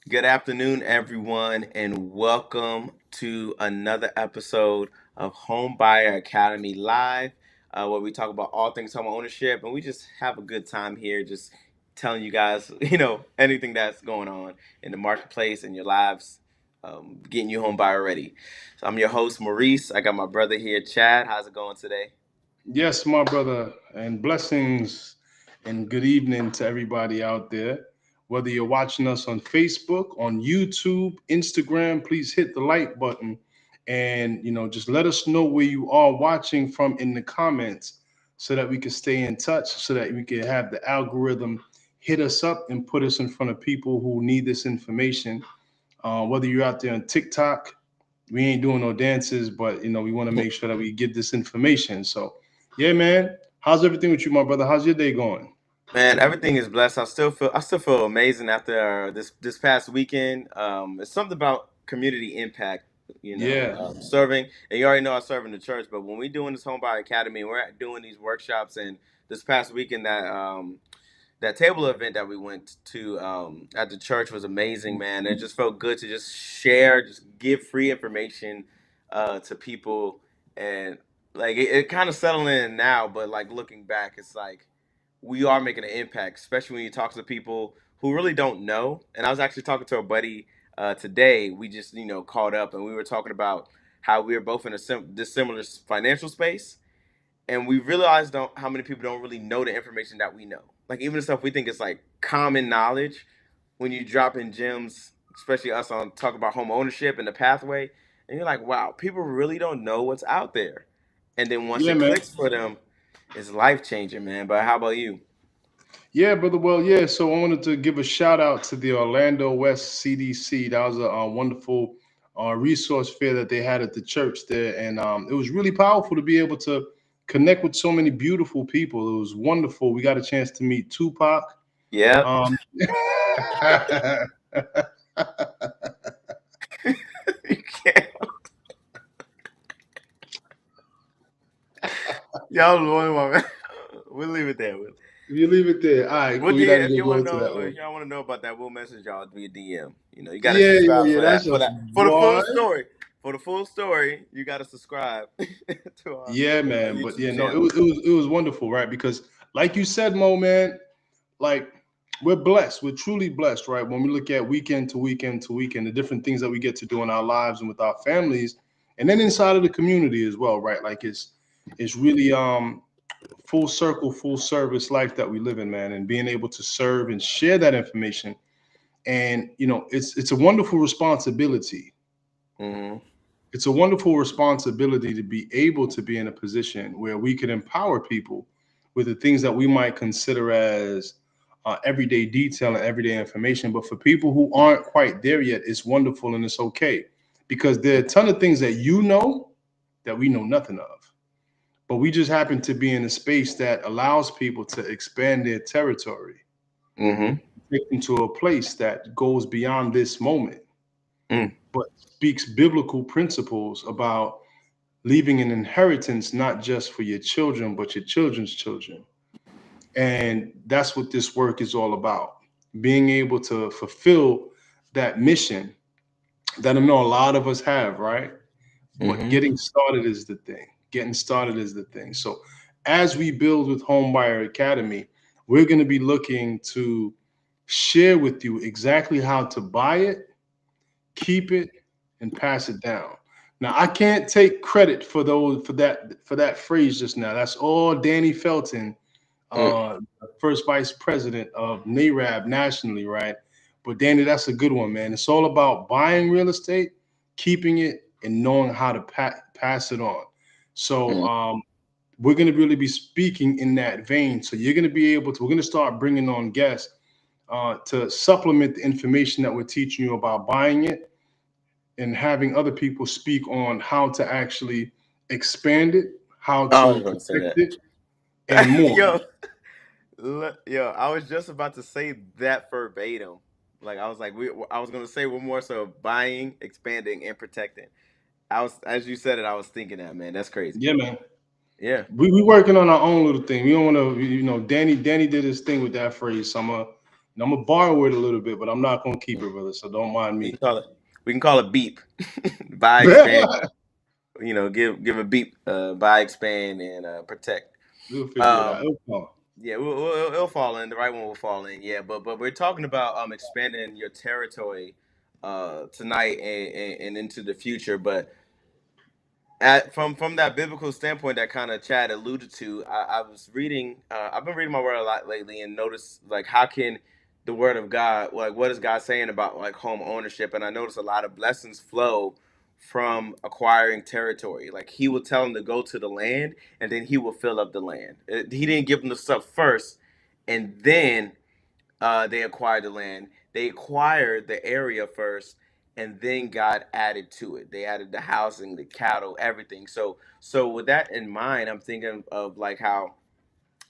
Good afternoon, everyone, and welcome to another episode of Home Buyer Academy Live, where we talk about all things home ownership, and we just have a good time here, just telling you guys, anything that's going on in the marketplace and your lives, getting you home buyer ready. So I'm your host, Maurice. I got my brother here, Chad. How's it going today? Yes, my brother, and blessings and good evening to everybody out there. Whether you're watching us on Facebook, on YouTube, Instagram, please hit the like button and just let us know where you are watching from in the comments so that we can stay in touch, so that we can have the algorithm hit us up and put us in front of people who need this information. Whether you're out there on TikTok, we ain't doing no dances, but we want to make sure that we get this information. So, yeah, man, how's everything with you, my brother? How's your day going? Man, everything is blessed. I still feel amazing after this past weekend. It's something about community impact, Yeah, serving. And you already know I serve in the church, but when we doing this Home Buy Academy, and doing these workshops. And this past weekend, that table event that we went to at the church was amazing, man. It just felt good to just share, just give free information to people, and like it kind of settling in now. But like looking back, it's like we are making an impact, especially when you talk to people who really don't know. And I was actually talking to a buddy today. We just caught up, and we were talking about how we are both in a dissimilar financial space, and we realized how many people don't really know the information that we know. Like even the stuff we think is like common knowledge, when you drop in gems, especially us on talk about home ownership and the pathway, and you're like, wow, people really don't know what's out there. And then once yeah, it man. clicks for them, it's life changing, man. But how about you? Yeah, brother. Well, yeah. So I wanted to give a shout out to the Orlando West CDC. That was a wonderful resource fair that they had at the church there, and it was really powerful to be able to connect with so many beautiful people. It was wonderful. We got a chance to meet Tupac. Yep. Um, You can't. Y'all blowing my man. We'll leave it there. You leave it there. All right, We'll cool. You're not DM if even you gonna want go to into that know. one. If y'all want to know about that, we'll message y'all via DM. You got to Yeah, yeah, subscribe yeah. for That's that. For just that, for the full boy. story. For the full story, you got to subscribe to Yeah, our man. But YouTube yeah, no, it channel. was it was it was wonderful, right? Because like you said, Mo, man, like we're blessed. We're truly blessed, right? When we look at weekend to weekend to weekend, the different things that we get to do in our lives and with our families, and then inside of the community as well, right? Like it's really full circle, full service life that we live in, man, and being able to serve and share that information. And it's a wonderful responsibility. Hmm. It's a wonderful responsibility to be able to be in a position where we can empower people with the things that we might consider as everyday detail and everyday information. But for people who aren't quite there yet, it's wonderful and it's okay because there are a ton of things that you know that we know nothing of. But we just happen to be in a space that allows people to expand their territory, Hmm. take them to a place that goes beyond this moment, Mm. but speaks biblical principles about leaving an inheritance not just for your children but your children's children. And that's what this work is all about, being able to fulfill that mission that I know a lot of us have, right? But Hmm. getting started is the thing. So as we build with Homebuyer Academy, we're going to be looking to share with you exactly how to buy it, keep it, and pass it down. Now I can't take credit for that phrase just now. That's all Danny Felton, Mm. first vice president of NARAB nationally, right? But Danny, that's a good one, man. It's all about buying real estate, keeping it, and knowing how to pass it on. So Mm. we're going to really be speaking in that vein. So you're going to be able to. We're going to start bringing on guests to supplement the information that we're teaching you about buying it and having other people speak on how to actually expand it, how I was to going to say protect that. it, and more. Yo, yo, I was just about to say that verbatim. Like I was like, I was going to say one more. So buying, expanding, and protecting. I was, as you said it, I was thinking that, man. That's crazy. Yeah, man. Yeah. We working on our own little thing. We don't want to, Danny did his thing with that phrase. So And I'm gonna borrow it a little bit, but I'm not gonna keep it, brother. So don't mind We me. can call it we can call it beep. Buy, expand, give a beep, buy, expand, and protect. We'll figure it out. Um, It'll come. yeah, it'll fall in. The right one will fall in. Yeah, but we're talking about expanding your territory tonight and into the future. But from that biblical standpoint that kind of Chad alluded to, I was reading. I've been reading my word a lot lately and noticed like how can the word of God, like what is God saying about like home ownership? And I noticed a lot of blessings flow from acquiring territory. Like he will tell them to go to the land, and then he will fill up the land. He didn't give them the stuff first, and then they acquired the land. They acquired the area first, and then God added to it. They added the housing, the cattle, everything. So with that in mind, I'm thinking of like how,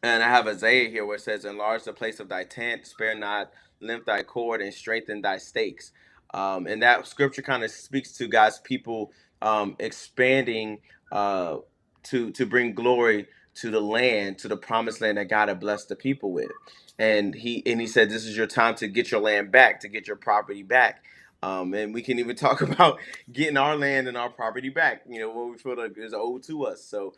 and I have Isaiah here where it says, "Enlarge the place of thy tent, spare not, length thy cord, and strengthen thy stakes." And that scripture kind of speaks to God's people expanding to bring glory to the land, to the promised land that God had blessed the people with. And he said, "This is your time to get your land back, to get your property back." And we can even talk about getting our land and our property back. You know what we feel like is owed to us. So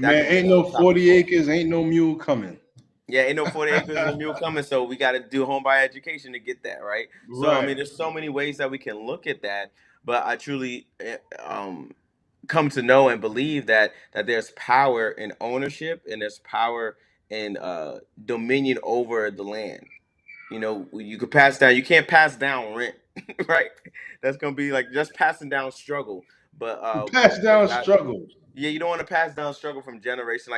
that Man, could be ain't another no topic 40 for. acres, ain't no mule coming. Yeah, ain't no 40 acres and a mule coming, so we got to do home buyer education to get that, right? So, I Right. mean, there's so many ways that we can look at that, but I truly come to know and believe that there's power in ownership and there's power in dominion over the land. You know, you could pass down, you can't pass down rent, right? That's gonna be like just passing down struggle. But Pass down God, struggle. yeah, you don't want to pass down struggle from generation.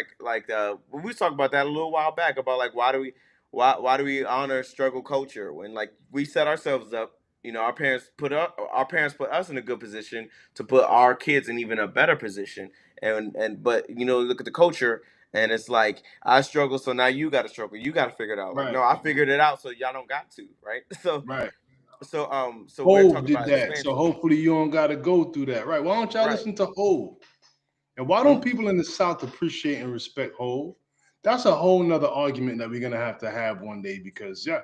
We talked about that a little while back about like why do we honor struggle culture when like we set ourselves up. You know, our parents put us in a good position to put our kids in even a better position. And but you know, look at the culture, and it's like I struggle, so now you got to struggle. You got to figure it out. Like Right. no, I figured it out, so y'all don't got to, right? So Right. so we're Hove talking did about that. So expansion, hopefully you don't gotta go through that. Right. Why don't y'all right? listen to Hove? And why don't Mm. people in the South appreciate and respect Hove? That's a whole nother argument that we're gonna have one day because yeah,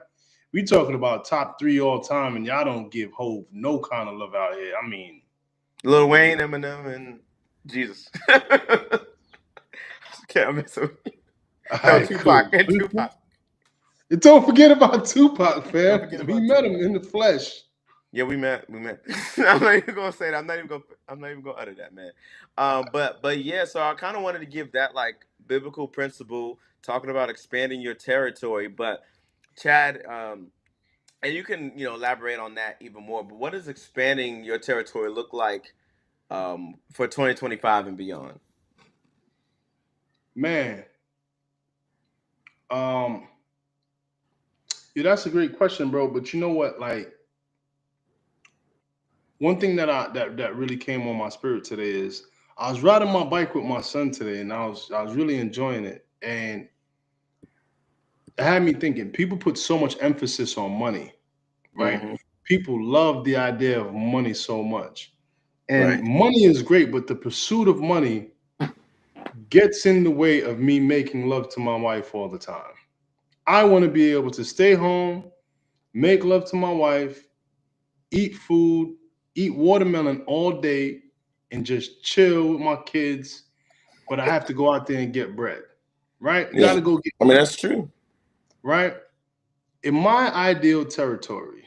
we talking about top three all time, and y'all don't give Hove no kind of love out here. I mean, Lil Wayne, Eminem, and Jesus. Can't miss him. all No, right, Tupac cool. and Tupac. And don't forget about Tupac, Don't fam. forget We about met him Tupac. in the flesh. Yeah, we met. We met. I'm not even gonna say that. I'm not even gonna utter that, man. But yeah. So I kind of wanted to give that like biblical principle, talking about expanding your territory. But Chad, and you can elaborate on that even more. But what does expanding your territory look like for 2025 and beyond? Man, um, yeah, that's a great question, bro. But you know what? Like one thing that really came on my spirit today is I was riding my bike with my son today, and I was really enjoying it, and it had me thinking. People put so much emphasis on money, right? Hmm. People love the idea of money so much, and Right. money is great, but the pursuit of money gets in the way of me making love to my wife all the time. I want to be able to stay home, make love to my wife, eat food, eat watermelon all day, and just chill with my kids. But I have to go out there and get bread, right? Got Yeah. to go get I mean bread, that's true. right? In my ideal territory,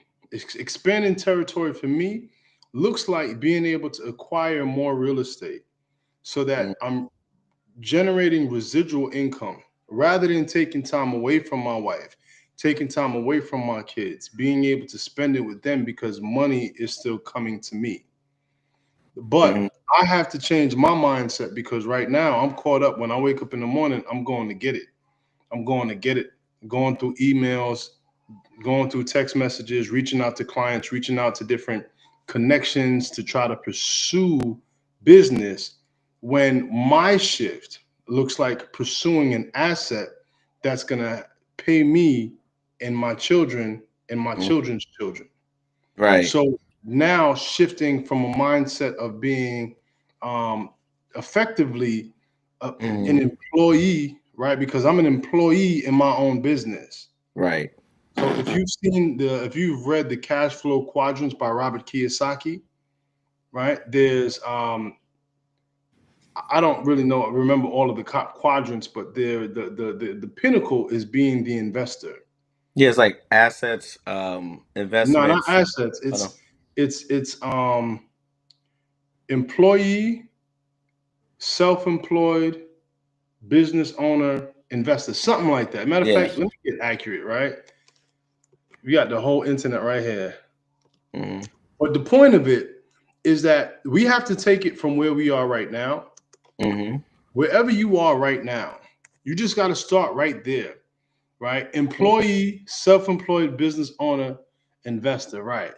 expanding territory for me looks like being able to acquire more real estate so Mm, that I'm generating residual income rather than taking time away from my wife, taking time away from my kids, being able to spend it with them because money is still coming to me. mhm, But I have to change my mindset because right now I'm caught up. When I wake up in the morning, I'm going to get it. I'm going to get it. Going through emails, going through text messages, reaching out to clients, reaching out to different connections to try to pursue business when my shift looks like pursuing an asset that's going to pay me and my children and my mm, children's children. right. So now shifting from a mindset of being um, effectively an Mm, employee, right? Because I'm an employee in my own business. right. So if you've read the Cash Flow Quadrants by Robert Kiyosaki, right? There's I don't really remember all of the quadrants, but the pinnacle is being the investor. Yeah, it's like assets, No, not investments. assets. Oh, no. It's employee, self-employed, business owner, investor, something like that. Matter of Yeah. fact, let me get accurate, right? We got the whole internet right here. Mm-hmm. But the point of it is that we have to take it from where we are right now. Mm-hmm. Wherever you are right now, you just got to start right there, right? Employee, self-employed, business owner, investor, right?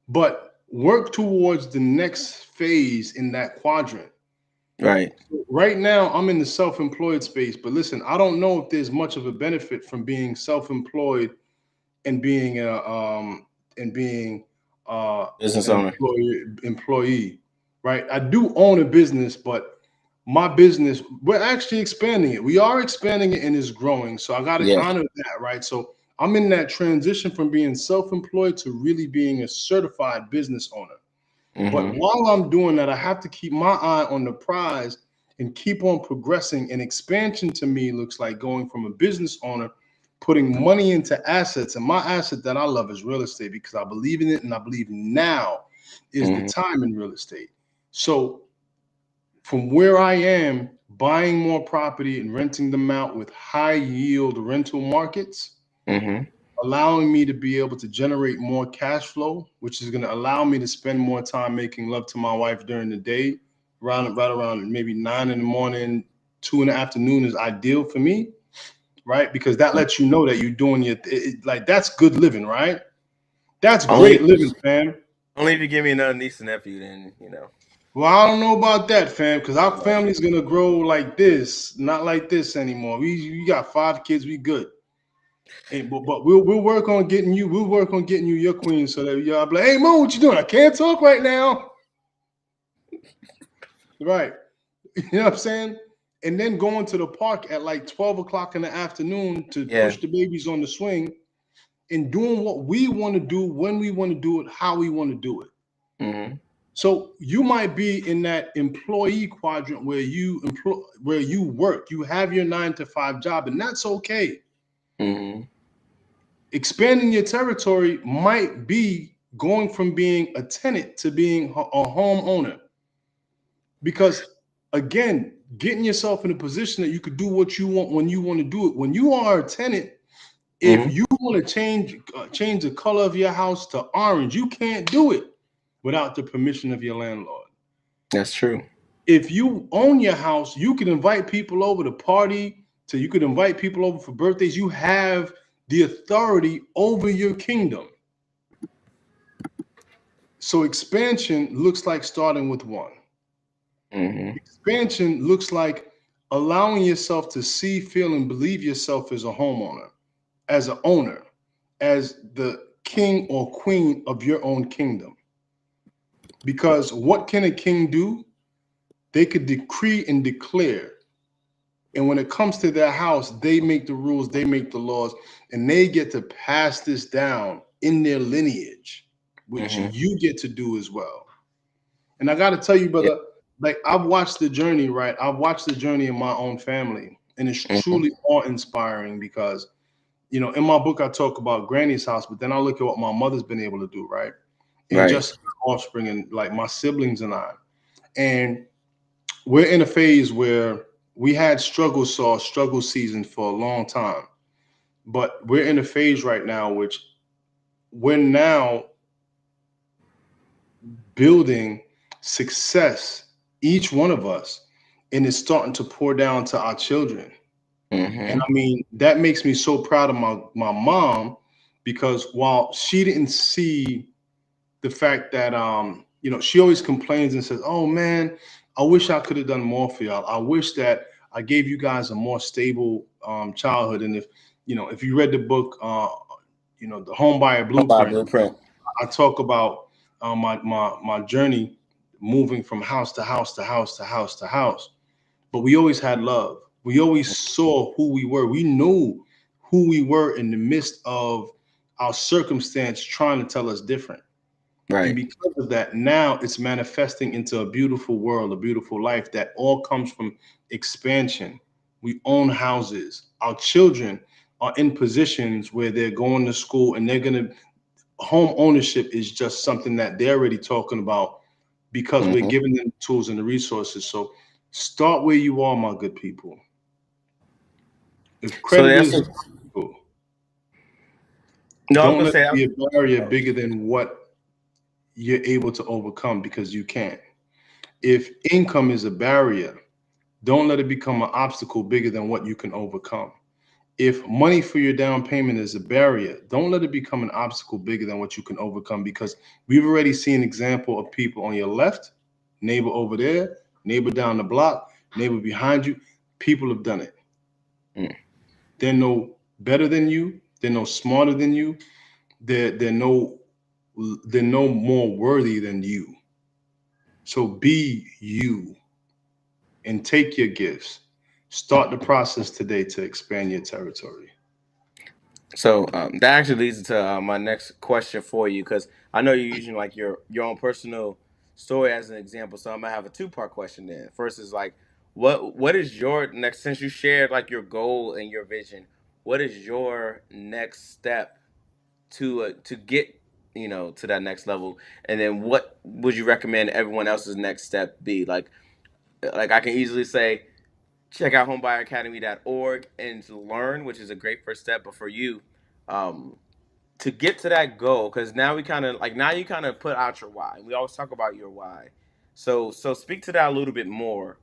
But work towards the next phase in that quadrant. Right. Right now, I'm in the self-employed space, but listen, I don't know if there's much of a benefit from being self-employed and being Business an owner. employee, right? I do own a business, but my business, we're actually expanding it. We are expanding it and it's growing. So I got to Yeah. honor that, right? So I'm in that transition from being self-employed to really being a certified business owner. But Mm-hmm. while I'm doing that, I have to keep my eye on the prize and keep on progressing. And expansion to me looks like going from a business owner, putting money into assets. And my asset that I love is real estate because I believe in it. And I believe now is the Mm-hmm. time in real estate. So from where I am, buying more property and renting them out with high yield rental markets, Mm-hmm. allowing me to be able to generate more cash flow, which is going to allow me to spend more time making love to my wife during the day, right around maybe 9 in the morning, 2 in the afternoon is ideal for me, right? Because that lets you know that you're doing like that's good living, right? That's great Only, living, fam. only if you give me another niece and nephew, then you know. Well, I don't know about that, fam, because our Got you. family's gonna grow like this, not like this anymore. We got 5 kids, we good. And, but we'll work on getting you. We'll work on getting you your queen so that y'all be like, hey, Mo, what you doing? I can't talk right now. Right. You know what I'm saying? And then going to the park at like 12 o'clock in the afternoon to Yeah. push the babies on the swing and doing what we want to do, when we want to do it, how we want to do it. Mm-hmm. So you might be in that employee quadrant where you work, you have your 9 to 5 job, and that's okay. Mm-hmm. Expanding your territory might be going from being a tenant to being a homeowner. Because again, getting yourself in a position that you could do what you want when you want to do it. When you are a tenant, if Mm-hmm. you want to change the color of your house to orange, you can't do it without the permission of your landlord. That's true. If you own your house, you can invite people over to party, so you could invite people over for birthdays. You have the authority over your kingdom. So expansion looks like starting with one. Mm-hmm. Expansion looks like allowing yourself to see, feel, and believe yourself as a homeowner, as an owner, as the king or queen of your own kingdom. Because what can a king do? They could decree and declare. And when it comes to their house, they make the rules, they make the laws, and they get to pass this down in their lineage, which Mm-hmm. you get to do as well. And I got to tell you, Yeah. brother, like I've watched the journey, right? I've watched the journey in my own family, and it's Mm-hmm. truly awe-inspiring because, in my book I talk about Granny's house, but then I look at what my mother's been able to do, right? And Right. just offspring and like my siblings and I, and we're in a phase where we had struggle season for a long time, but we're in a phase right now which we're now building success, each one of us, and it's starting to pour down to our children. And Mm-hmm. I mean, that makes me so proud of my mom because while she didn't see the fact that she always complains and says, "Oh man, I wish I could have done more for y'all. I wish that I gave you guys a more stable childhood." And if you read the book, the Home Buyer Home buyer Blueprint, blueprint. I talk about my journey moving from house to house to house to house to house. But we always had love. We always saw who we were. We knew who we were in the midst of our circumstance trying to tell us different. And Right. because of that, now it's manifesting into a beautiful world, a beautiful life that all comes from expansion. We own houses. Our children are in positions where they're going to school and they're going to, home ownership is just something that they're already talking about because we're Hmm. giving them the tools and the resources. So start where you are, my good people. If So credit that's is a, difficult, no. I was don't gonna let say it that. be a barrier bigger than what you're able to overcome because you can't. If income is a barrier, don't let it become an obstacle bigger than what you can overcome. If money for your down payment is a barrier, don't let it become an obstacle bigger than what you can overcome because we've already seen an example of people on your left, neighbor over there, neighbor down the block, neighbor behind you. People have done it. Mm. They're no better than you. They're no smarter than you. They're no they're no more worthy than you. So be you and take your gifts. Start the process today to expand your territory. So that actually leads into my next question for you, because I know you're using like your own personal story as an example. So I'm gonna have a two-part question then. First is like, what is your next, since you shared like your goal and your vision? What is your next step to get, to that next level? And then what would you recommend everyone else's next step be? Like I can easily say, check out homebuyeracademy.org and to learn, which is a great first step. But for you, um, to get to that goal, because now we kind of like, now you kind of put out your why. We always talk about your why. So speak to that a little bit more,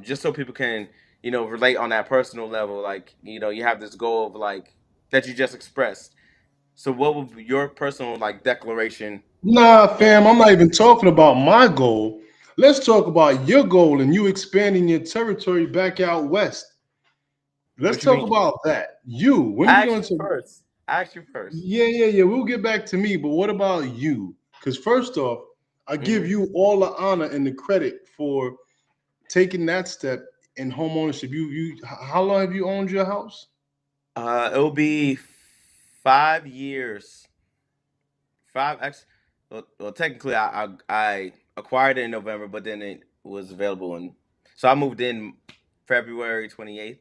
just so people can, relate on that personal level. Like, you have this goal of like that you just expressed. So what would be your personal like declaration? Nah, And fam, I'm not even talking about my goal. Let's talk about your goal and you expanding your territory back out west. Let's what you talk mean? about that. You, when I we go asked you into, first. I asked you first. yeah, yeah, yeah, we'll get back to me, but what about you? Because first off, I give Hmm. you all the honor and the credit for taking that step in home ownership. How long have you owned your house? It'll be 5 years. Five X. Well, technically, I acquired it in November, but then it was available in. So I moved in February 28th,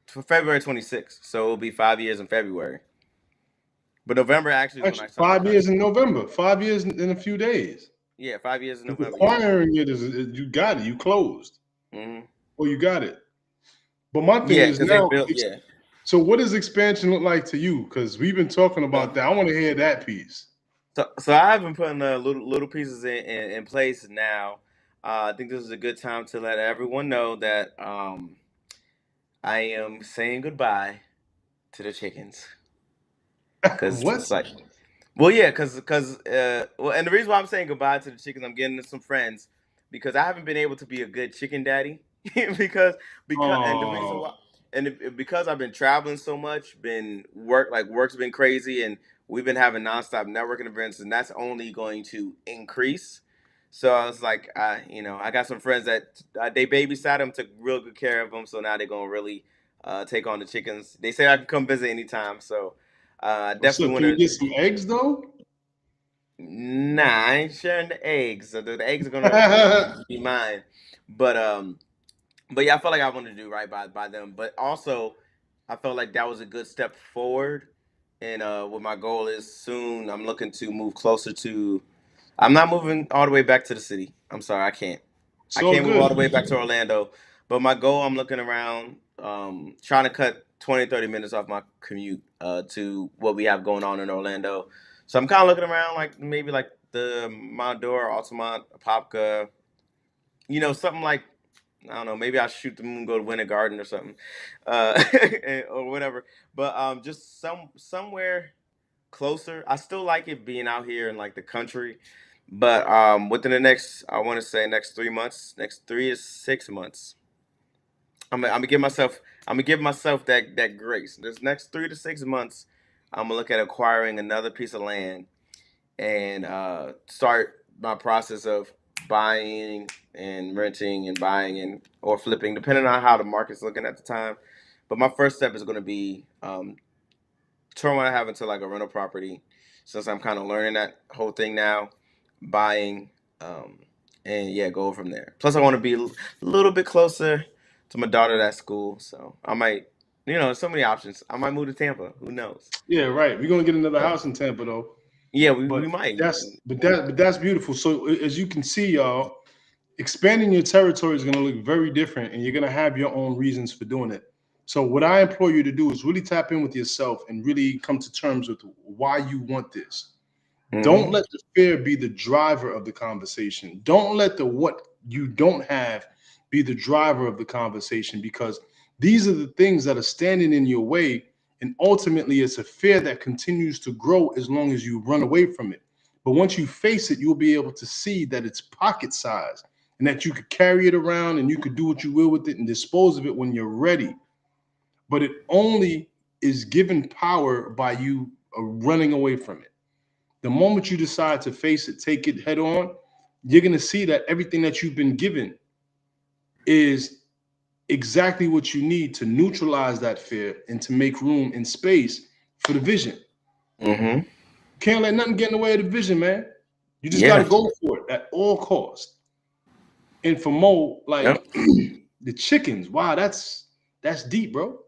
February 26th. So it'll be 5 years in February. But November actually is when I Actually, signed the 5 years contract. in November, 5 years in a few days. Yeah, 5 years in November. Yeah. Acquiring it you got it, you closed, Hmm. or you got it. But my thing Yeah, is because they now, built. Yeah. so what does expansion look like to you? Because we've been talking about So, that. I want to hear that piece. so I've been putting little pieces in place now. I think this is a good time to let everyone know that I am saying goodbye to the chickens. Cause What? it's like, well, yeah, well, and the reason why I'm saying goodbye to the chickens, I'm getting some friends, because I haven't been able to be a good chicken daddy, because and the reason Oh, why, because I've been traveling so much, been work's been crazy, and we've been having nonstop networking events, and that's only going to increase. So I was like, I got some friends that they babysat them, took real good care of them, so now they're gonna really take on the chickens. They say I can come visit anytime, so I what's definitely up? want Can we to. get some eggs though? Nah, I ain't sharing the eggs. So the eggs are gonna be mine. But yeah, I felt like I wanted to do right by them. But also, I felt like that was a good step forward. And what my goal is soon, I'm looking to move closer to. I'm not moving all the way back to the city. I'm sorry, I can't. I So can't move all good. the way back to Orlando. But my goal, I'm looking around, trying to cut 20, 30 minutes off my commute to what we have going on in Orlando. So I'm kind of looking around, like maybe like the Mondor, Altamont, Apopka, something like, I don't know, maybe I'll shoot the moon, go to Winter Garden or something, or whatever. But just somewhere closer. I still like it being out here in like the country, but within the next, I want to say next 3 months, next 3 to 6 months, I'm gonna give myself that grace. This next 3 to 6 months, I'm gonna look at acquiring another piece of land and start my process of buying and renting and buying and or flipping, depending on how the market's looking at the time. But my first step is going to be turn what I have into like a rental property, since I'm kind of learning that whole thing now, buying, um, and yeah, go from there. Plus, I want to be a little bit closer to my daughter at school, so I might, so many options. I might move to Tampa. Who knows? Yeah, right. We're gonna get another So house in Tampa though. yeah, we But might. that's beautiful. So as you can see, y'all, expanding your territory is going to look very different, and you're going to have your own reasons for doing it. So what I implore you to do is really tap in with yourself and really come to terms with why you want this. Don't Mm-hmm. let the fear be the driver of the conversation. Don't let the what you don't have be the driver of the conversation, because these are the things that are standing in your way. And ultimately, it's a fear that continues to grow as long as you run away from it. But once you face it, you'll be able to see that it's pocket sized and that you could carry it around and you could do what you will with it and dispose of it when you're ready. But it only is given power by you running away from it. The moment you decide to face it, take it head on, you're going to see that everything that you've been given is exactly what you need to neutralize that fear and to make room and space for the vision. Mm-hmm. Can't let nothing get in the way of the vision, man. You just got to Yeah. go for it at all costs. And for Mo, Yep. like the chickens, wow, that's deep, bro.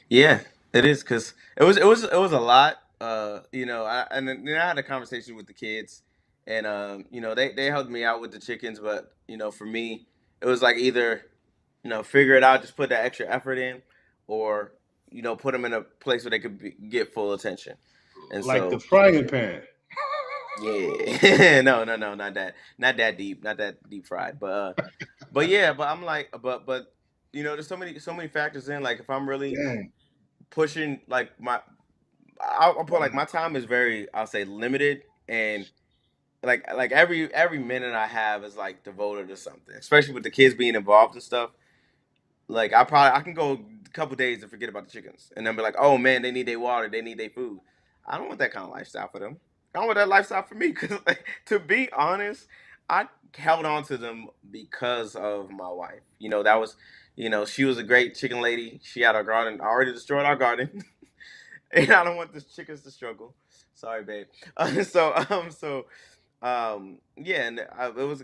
Yeah, it is because it was a lot. And then I had a conversation with the kids, and they helped me out with the chickens, but for me, it was like either figure it out, just put that extra effort in, or put them in a place where they could get full attention, and Like the so frying pan. yeah, no, not that deep, not that deep fried, but yeah, but I'm like, but there's so many factors in, like if I'm really Damn. pushing like I'll put like my time is very, I'll say, limited, and like every minute I have is like devoted to something, especially with the kids being involved and stuff. Like I can go a couple days and forget about the chickens, and then be like, oh man, they need their water, they need their food. I don't want that kind of lifestyle for them. I don't want that lifestyle for me, because like, to be honest, I held on to them because of my wife. That was, she was a great chicken lady. She had our garden. I already destroyed our garden. And I don't want the chickens to struggle. Sorry, babe. Yeah, and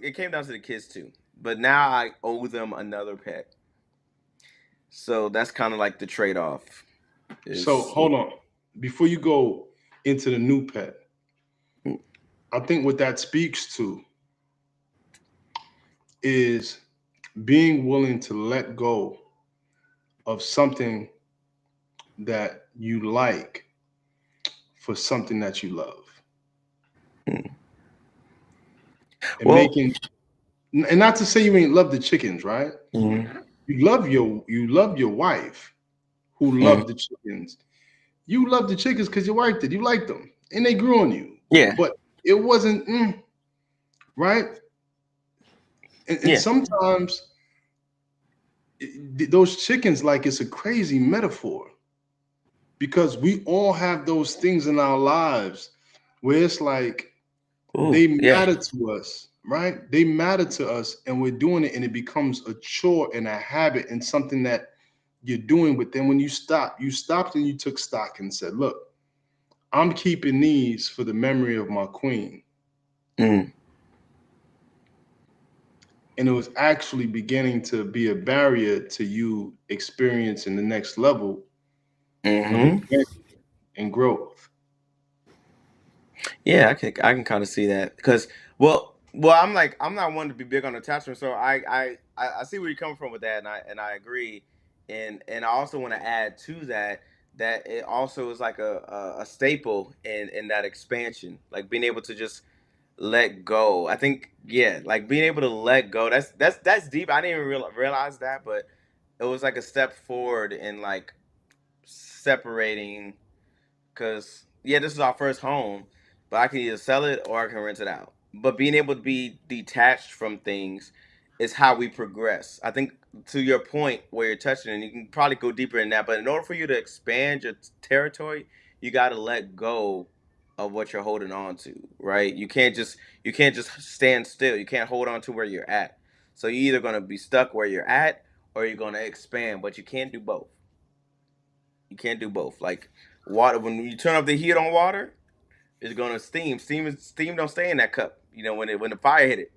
it came down to the kids too. But now I owe them another pet, so that's kind of like the trade off. So Is hold on. Before you go into the new pet, I think what that speaks to is being willing to let go of something that you like for something that you love. And well, making, and not to say you ain't love the chickens, right? mm, You love your wife who mm, loved the chickens. You love the chickens because your wife did. You liked them and they grew on you. yeah, But it wasn't right. And yeah, sometimes those chickens, like, it's a crazy metaphor because we all have those things in our lives where it's like ooh, they yeah, matter to us, right? They matter to us, and we're doing it, and it becomes a chore and a habit and something that you're doing. But then when you stopped and you took stock and said, look, I'm keeping these for the memory of my queen. mm, And it was actually beginning to be a barrier to you experiencing the next level of hmm advancement and growth. yeah. I can kind of see that because I'm not one to be big on attachment, so I see where you're coming from with that, and I agree, and I also want to add to that it also is like a staple in that expansion, like being able to just let go. I think, yeah, like being able to let go. That's deep. I didn't even realize that, but it was like a step forward in like separating. Because yeah, this is our first home, but I can either sell it or I can rent it out. But being able to be detached from things is how we progress. I think, to your point where you're touching, and you can probably go deeper in that. But in order for you to expand your territory, you got to let go of what you're holding on to, right? You can't just stand still. You can't hold on to where you're at. So you're either gonna be stuck where you're at, or you're gonna expand. But you can't do both. You can't do both. Like Water, when you turn up the heat on water, it's gonna steam. Steam don't stay in that cup. You know, when the fire hit it,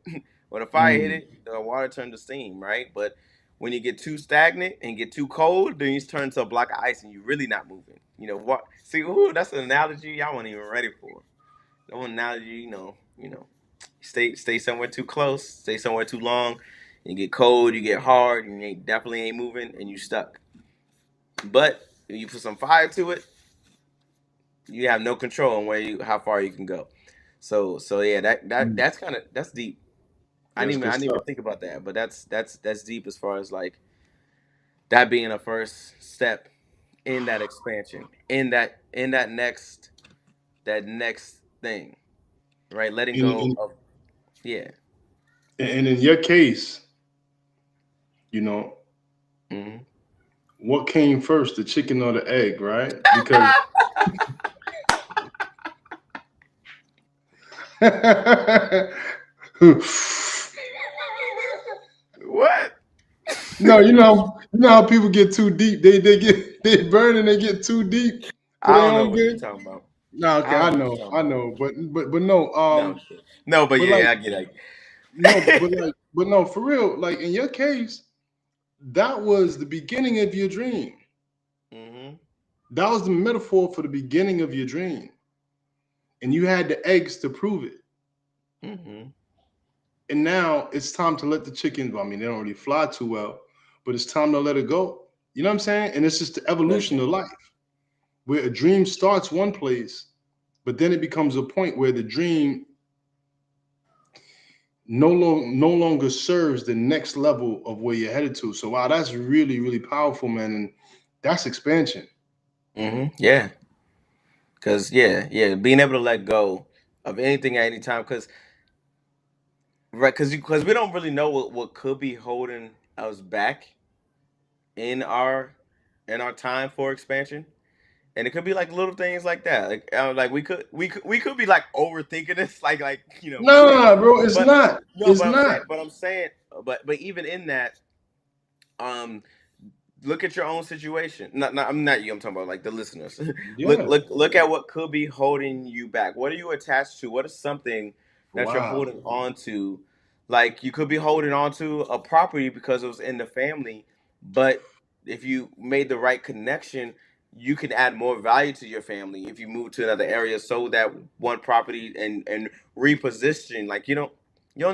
when the fire hit Mm. it, the water turned to steam, right? But when you get too stagnant and get too cold, then you turn to a block of ice and you're really not moving. You know what? See, ooh, that's an analogy y'all weren't even ready for. No analogy, stay somewhere too close, stay somewhere too long, you get cold, you get hard, and you definitely ain't moving, and you stuck. But if you put some fire to it, you have no control on how far you can go. So yeah, Mm. that's deep. That's I good didn't even stuff. think about that, but that's deep as far as like that being a first step in that expansion, in that next thing, right? Letting And, go and, of yeah. and in your case, you know, Hmm. what came first, the chicken or the egg, right? Because What? no, you know how people get too deep. They burn and they get too deep for I their don't know own what you're good. talking about. No, okay, I don't I know what know, you're talking I about. know, but no, No, I'm kidding. No, but but like yeah, I get it. no, but no, for real, like in your case, that was the beginning of your dream. Hmm. That was the metaphor for the beginning of your dream, and you had the eggs to prove it. Hmm. And now it's time to let the chickens. Well, I mean, they don't really fly too well, but it's time to let it go. You know what I'm saying? And it's just the evolution of Listen. life, where a dream starts one place, but then it becomes a point where the dream no longer serves the next level of where you're headed to. So wow, that's really really powerful, man, and that's expansion. Yeah, because yeah, being able to let go of anything at any time, because right, because we don't really know what could be holding us back in our time for expansion. And it could be like little things like that. Like we could be like overthinking this, Nah, bro, it's But not. no, It's not. but I'm saying, but even in that, um, look at your own situation. I'm not you. I'm talking about like the listeners. Yeah. Look at what could be holding you back. What are you attached to? What is something that you're Wow. holding on to? Like you could be holding on to a property because it was in the family, but if you made the right connection, you can add more value to your family if you move to another area, so that one property and reposition. Like you don't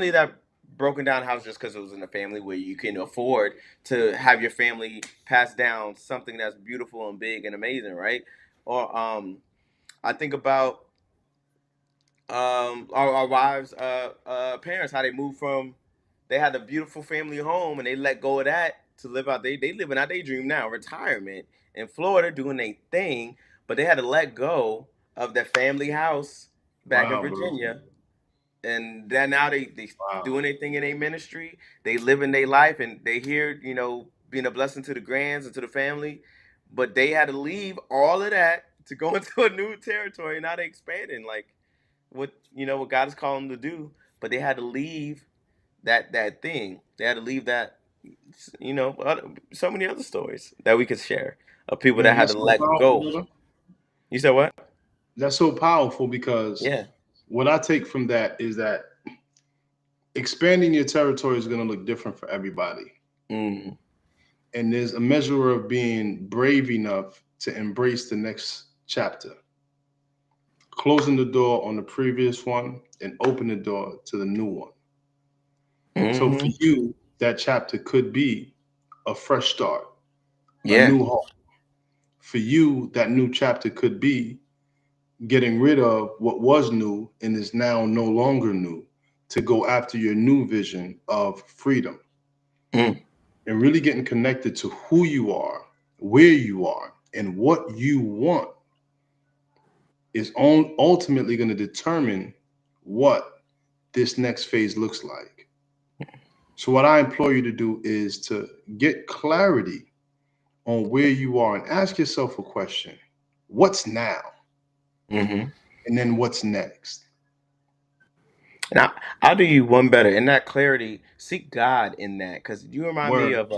need that broken down house just because it was in the family, where you can afford to have your family pass down something that's beautiful and big and amazing, right? Or I think about our wives' parents, how they moved from, they had a beautiful family home and they let go of that to live out they living out their dream now, retirement in Florida, doing their thing, but they had to let go of their family house back in Wow, bro. Virginia, and then now they Wow. doing their thing in their ministry. They living their life, and they here, being a blessing to the grands and to the family. But they had to leave all of that to go into a new territory. Now they expanding, like what God is calling them to do. But they had to leave that thing. They had to leave that. So many other stories that we could share of people that Man, had to that's so let powerful, go. brother. You said what? That's so powerful because Yeah. what I take from that is that expanding your territory is going to look different for everybody. Mm. And there's a measure of being brave enough to embrace the next chapter, closing the door on the previous one and open the door to the new one. So for Hmm. you, that chapter could be a fresh start, a Yeah. new home. For you, that new chapter could be getting rid of what was new and is now no longer new to go after your new vision of freedom Mm. and really getting connected to who you are, where you are, and what you want is ultimately going to determine what this next phase looks like. So, what I implore you to do is to get clarity on where you are and ask yourself a question: what's now? Hmm. And then what's next? Now, I'll do you one better. In that clarity, seek God in that, because you remind me Word. of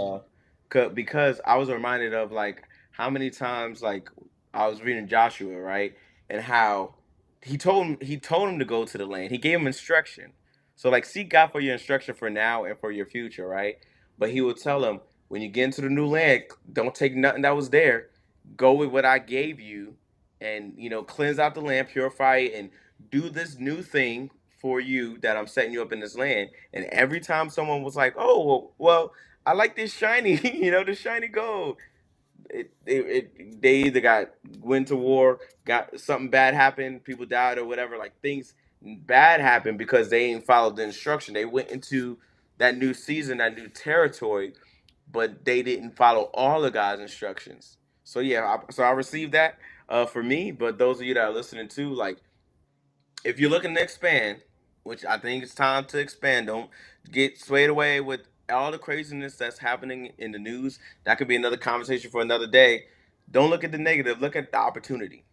because I was reminded of like how many times like I was reading Joshua, right, and how he told him to go to the land. He gave him instruction. So like seek God for your instruction for now and for your future, right? But he would tell him when you get into the new land, don't take nothing that was there. Go with what I gave you, and cleanse out the land, purify it, and do this new thing for you that I'm setting you up in this land. And every time someone was like, "Oh, well, I like this shiny, this shiny gold," they either went to war, got something bad happened, people died or whatever. Like things bad happened because they didn't follow the instruction. They went into that new season, that new territory, but they didn't follow all of God's instructions. So yeah, I received that for me. But those of you that are listening to, like, if you're looking to expand, which I think it's time to expand, don't get swayed away with all the craziness that's happening in the news. That could be another conversation for another day. Don't look at the negative, look at the opportunity.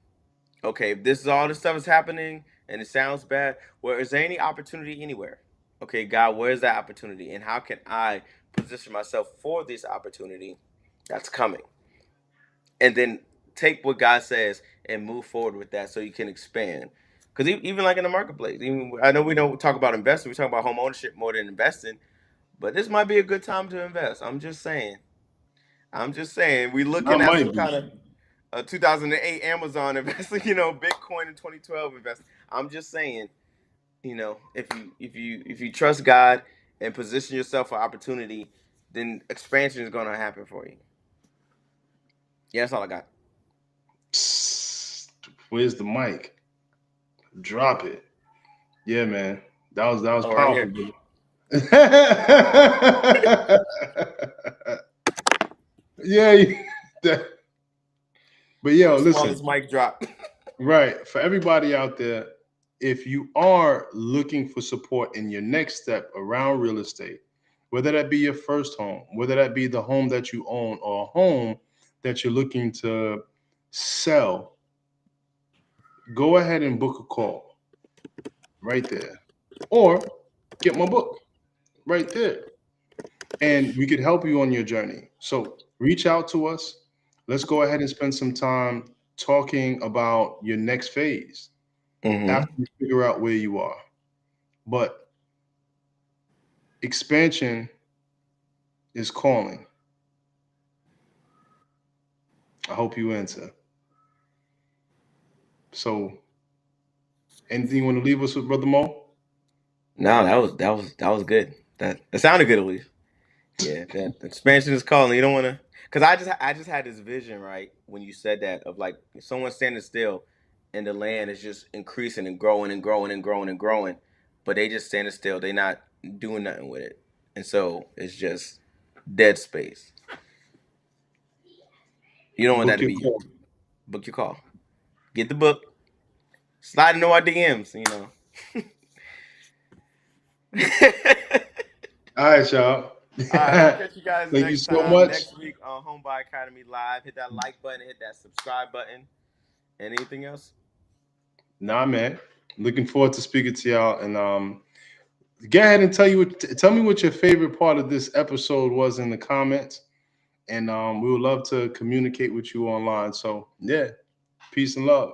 Okay, if this is all this stuff is happening and it sounds bad, well, is there any opportunity anywhere? Okay, God, where's that opportunity? And how can I position myself for this opportunity that's coming? And then take what God says and move forward with that so you can expand. Because even like in the marketplace, even I know we don't talk about investing, we talk about home ownership more than investing, but this might be a good time to invest. I'm just saying. I'm just saying. We That looking at some might kind be. of 2008 Amazon investing, Bitcoin in 2012 investing. I'm just saying, if you trust God and position yourself for opportunity, then expansion is going to happen for you. Yeah, that's all I got. Psst, where's the mic? Drop it. Yeah, man. That was Oh, right powerful, here. brother. Yeah, that- but yo, World's listen. smallest mic drop. Right. For everybody out there, if you are looking for support in your next step around real estate, whether that be your first home, whether that be the home that you own or a home that you're looking to sell, go ahead and book a call right there. Or get my book right there. And we could help you on your journey. So reach out to us. Let's go ahead and spend some time talking about your next phase Mm-hmm. after you figure out where you are. But expansion is calling. I hope you answer. So, anything you want to leave us with, Brother Mo? No, that was good. That sounded good at least. Yeah, that expansion is calling. You don't want to, because I just had this vision right when you said that of like someone standing still, and the land is just increasing and growing and growing and growing and growing, but they just standing still. They not doing nothing with it, and so it's just dead space. You don't want that Book to your be you. call. Book your call. Get the book. Slide into our DMs. All right, y'all. All right, we'll catch you guys Thank you next so time, much. next week on Homebuy Academy Live. Hit that like button, hit that subscribe button. And anything else? Nah, man. Looking forward to speaking to y'all. And go ahead and tell me what your favorite part of this episode was in the comments. And we would love to communicate with you online. So yeah, peace and love.